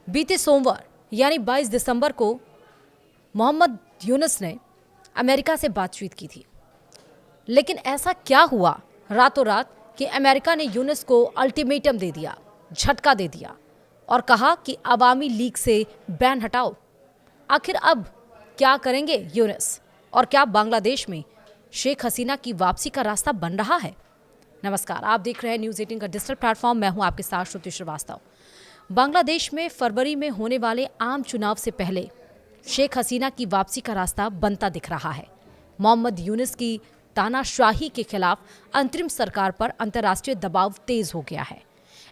बीते सोमवार यानी 22 दिसंबर को मोहम्मद यूनुस ने अमेरिका से बातचीत की थी। लेकिन ऐसा क्या हुआ रातों रात कि अमेरिका ने यूनुस को अल्टीमेटम दे दिया, झटका दे दिया और कहा कि अवामी लीग से बैन हटाओ। आखिर अब क्या करेंगे यूनुस और क्या बांग्लादेश में शेख हसीना की वापसी का रास्ता बन रहा है? नमस्कार, आप देख रहे हैं न्यूज़ 18 का डिजिटल प्लेटफॉर्म। मैं हूं आपके साथ श्रुति श्रीवास्तव। बांग्लादेश में फरवरी में होने वाले आम चुनाव से पहले शेख हसीना की वापसी का रास्ता बनता दिख रहा है। मोहम्मद यूनुस की तानाशाही के खिलाफ अंतरिम सरकार पर अंतर्राष्ट्रीय दबाव तेज हो गया है।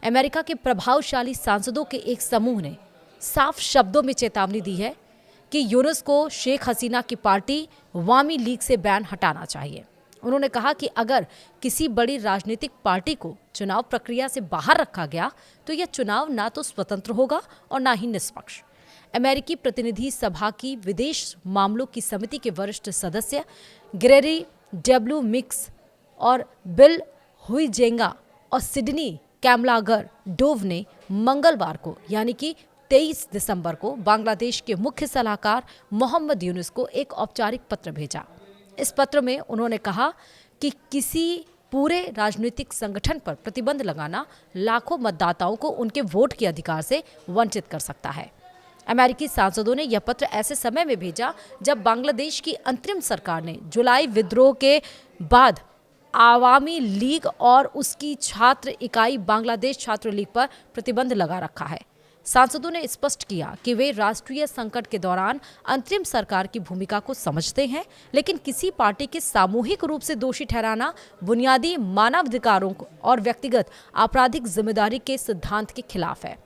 अमेरिका के प्रभावशाली सांसदों के एक समूह ने साफ शब्दों में चेतावनी दी है कि यूनुस को शेख हसीना की पार्टी अवामी लीग से बैन हटाना चाहिए। उन्होंने कहा कि अगर किसी बड़ी राजनीतिक पार्टी को चुनाव प्रक्रिया से बाहर रखा गया तो यह चुनाव ना तो स्वतंत्र होगा और ना ही निष्पक्ष। अमेरिकी प्रतिनिधि सभा की विदेश मामलों की समिति के वरिष्ठ सदस्य ग्रेरी डब्ल्यू मिक्स और बिल हुईजेंगा और सिडनी कैमलागर डोव ने मंगलवार को यानी कि 23 दिसंबर को बांग्लादेश के मुख्य सलाहकार मोहम्मद यूनुस को एक औपचारिक पत्र भेजा। इस पत्र में उन्होंने कहा कि किसी पूरे राजनीतिक संगठन पर प्रतिबंध लगाना लाखों मतदाताओं को उनके वोट के अधिकार से वंचित कर सकता है। अमेरिकी सांसदों ने यह पत्र ऐसे समय में भेजा जब बांग्लादेश की अंतरिम सरकार ने जुलाई विद्रोह के बाद अवामी लीग और उसकी छात्र इकाई बांग्लादेश छात्र लीग पर प्रतिबंध लगा रखा है। सांसदों ने स्पष्ट किया कि वे राष्ट्रीय संकट के दौरान अंतरिम सरकार की भूमिका को समझते हैं, लेकिन किसी पार्टी के सामूहिक रूप से दोषी ठहराना बुनियादी मानवाधिकारों और व्यक्तिगत आपराधिक जिम्मेदारी के सिद्धांत के खिलाफ है।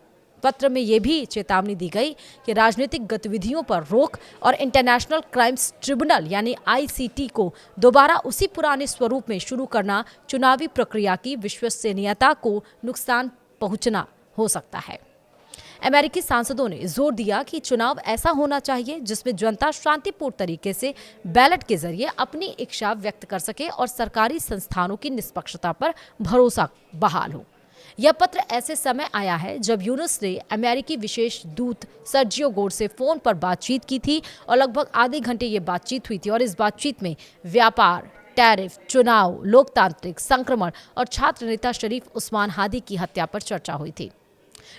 पत्र में यह भी चेतावनी दी गई कि राजनीतिक गतिविधियों पर रोक और इंटरनेशनल क्राइम्स ट्रिब्यूनल यानी आईसीटी को दोबारा उसी पुराने स्वरूप में शुरू करना चुनावी प्रक्रिया की विश्वसनीयता को नुकसान पहुंचना हो सकता है। अमेरिकी सांसदों ने जोर दिया कि चुनाव ऐसा होना चाहिए जिसमें जनता शांतिपूर्ण तरीके से बैलेट के जरिए अपनी इच्छा व्यक्त कर सके और सरकारी संस्थानों की निष्पक्षता पर भरोसा बहाल हो। यह पत्र ऐसे समय आया है जब यूनुस ने अमेरिकी विशेष दूत सर्जियो गोर से फोन पर बातचीत की थी और लगभग आधे घंटे ये बातचीत हुई थी और इस बातचीत में व्यापार, टैरिफ, चुनाव, लोकतांत्रिक संक्रमण और छात्र नेता शरीफ उस्मान हादी की हत्या पर चर्चा हुई थी।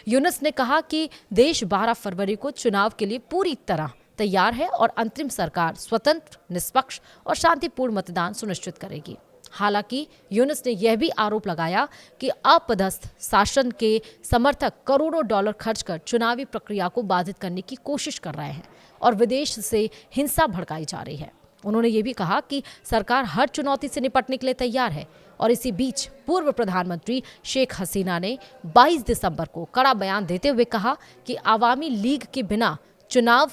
यूनुस ने कहा कि देश 12 फरवरी को चुनाव के लिए पूरी तरह तैयार है और अंतरिम सरकार स्वतंत्र, निष्पक्ष और शांतिपूर्ण मतदान सुनिश्चित करेगी। हालांकि यूनुस ने यह भी आरोप लगाया कि अपदस्थ शासन के समर्थक करोड़ों डॉलर खर्च कर चुनावी प्रक्रिया को बाधित करने की कोशिश कर रहे हैं और विदेश से हिंसा भड़काई जा रही है। उन्होंने ये भी कहा कि सरकार हर चुनौती से निपटने के लिए तैयार है और इसी बीच पूर्व प्रधानमंत्री शेख हसीना ने 22 दिसंबर को कड़ा बयान देते हुए कहा कि अवामी लीग के बिना चुनाव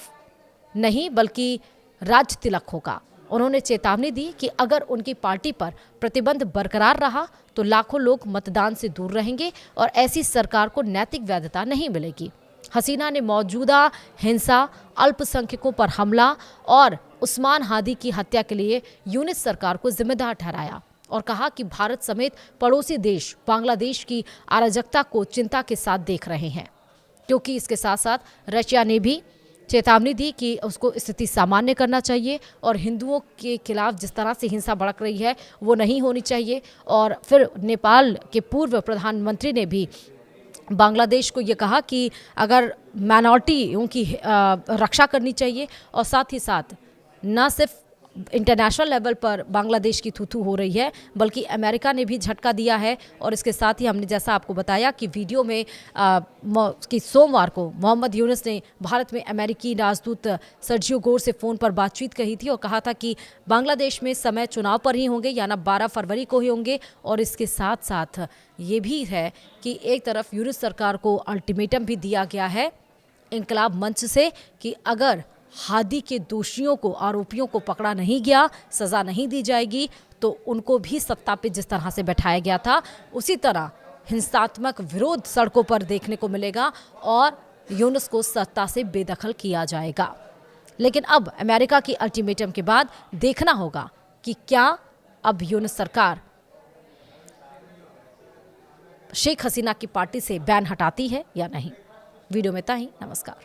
नहीं बल्कि राज तिलक होगा। उन्होंने चेतावनी दी कि अगर उनकी पार्टी पर प्रतिबंध बरकरार रहा तो लाखों लोग मतदान से दूर रहेंगे और ऐसी सरकार को नैतिक वैधता नहीं मिलेगी। हसीना ने मौजूदा हिंसा, अल्पसंख्यकों पर हमला और उस्मान हादी की हत्या के लिए यूनुस सरकार को जिम्मेदार ठहराया और कहा कि भारत समेत पड़ोसी देश बांग्लादेश की अराजकता को चिंता के साथ देख रहे हैं, क्योंकि इसके साथ साथ रशिया ने भी चेतावनी दी कि उसको स्थिति सामान्य करना चाहिए और हिंदुओं के खिलाफ जिस तरह से हिंसा भड़क रही है वो नहीं होनी चाहिए। और फिर नेपाल के पूर्व प्रधानमंत्री ने भी बांग्लादेश को ये कहा कि अगर माइनॉरिटियों की रक्षा करनी चाहिए और साथ ही साथ न सिर्फ इंटरनेशनल लेवल पर बांग्लादेश की थू-थू हो रही है बल्कि अमेरिका ने भी झटका दिया है। और इसके साथ ही हमने जैसा आपको बताया कि वीडियो में कि सोमवार को मोहम्मद यूनुस ने भारत में अमेरिकी राजदूत सर्जियो गोर से फ़ोन पर बातचीत कही थी और कहा था कि बांग्लादेश में समय चुनाव पर ही होंगे या 12 फरवरी को ही होंगे। और इसके साथ साथ ये भी है कि एक तरफ यूनुस सरकार को अल्टीमेटम भी दिया गया है इंकलाब मंच से कि अगर हादी के दोषियों को, आरोपियों को पकड़ा नहीं गया, सजा नहीं दी जाएगी तो उनको भी सत्ता पे जिस तरह से बैठाया गया था उसी तरह हिंसात्मक विरोध सड़कों पर देखने को मिलेगा और यूनुस को सत्ता से बेदखल किया जाएगा। लेकिन अब अमेरिका की अल्टीमेटम के बाद देखना होगा कि क्या अब यूनुस सरकार शेख हसीना की पार्टी से बैन हटाती है या नहीं। वीडियो में इतना ही। नमस्कार।